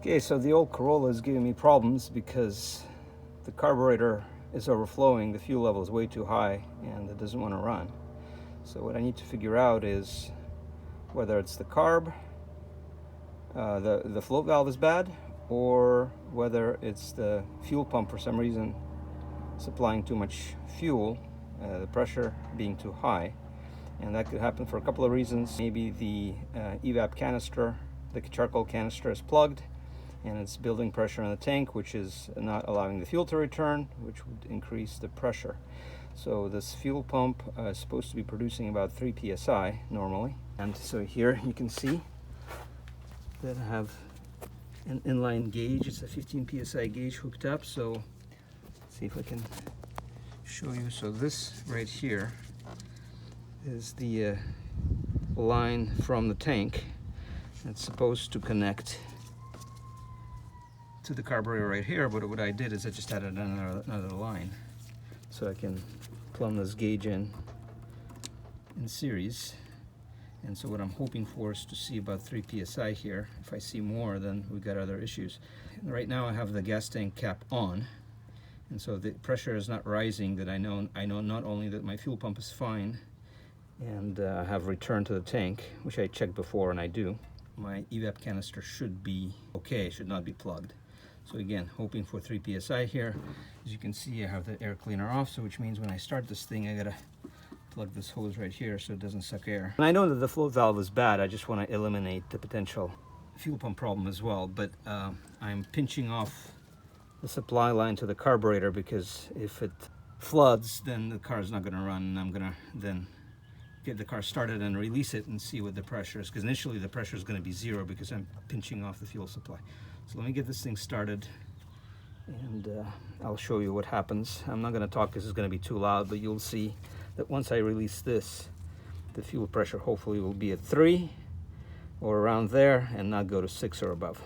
Okay, so the old Corolla is giving me problems because the carburetor is overflowing, the fuel level is way too high, and it doesn't want to run. So what I need to figure out is whether it's the carb, the float valve is bad, or whether it's the fuel pump for some reason supplying too much fuel, the pressure being too high. And that could happen for a couple of reasons. Maybe the evap canister, the charcoal canister, is plugged and it's building pressure in the tank, which is not allowing the fuel to return, which would increase the pressure. So this fuel pump is supposed to be producing about 3 psi normally. And so here you can see that I have an inline gauge. It's a 15 psi gauge hooked up. So let's see if I can show you. So this right here is the line from the tank. It's supposed to connect to the carburetor right here, but what I did is I just added another line so I can plumb this gauge in series. And so what I'm hoping for is to see about 3 psi here. If I see more, then we've got other issues. And right now I have the gas tank cap on, and so the pressure is not rising. That I know not only that my fuel pump is fine and I have returned to the tank, which I checked before, and I do. My evap canister should be okay, should not be plugged. So again, hoping for 3 psi here. As you can see, I have the air cleaner off, so which means when I start this thing, I gotta plug this hose right here so it doesn't suck air. And I know that the float valve is bad. I just want to eliminate the potential fuel pump problem as well. But I'm pinching off the supply line to the carburetor, because if it floods, then the car is not going to run, and I'm gonna then get the car started and release it and see what the pressure is, because initially the pressure is going to be 0 because I'm pinching off the fuel supply. So let me get this thing started and I'll show you what happens. I'm not going to talk because it's going to be too loud, but you'll see that once I release this, the fuel pressure hopefully will be at 3 or around there and not go to 6 or above.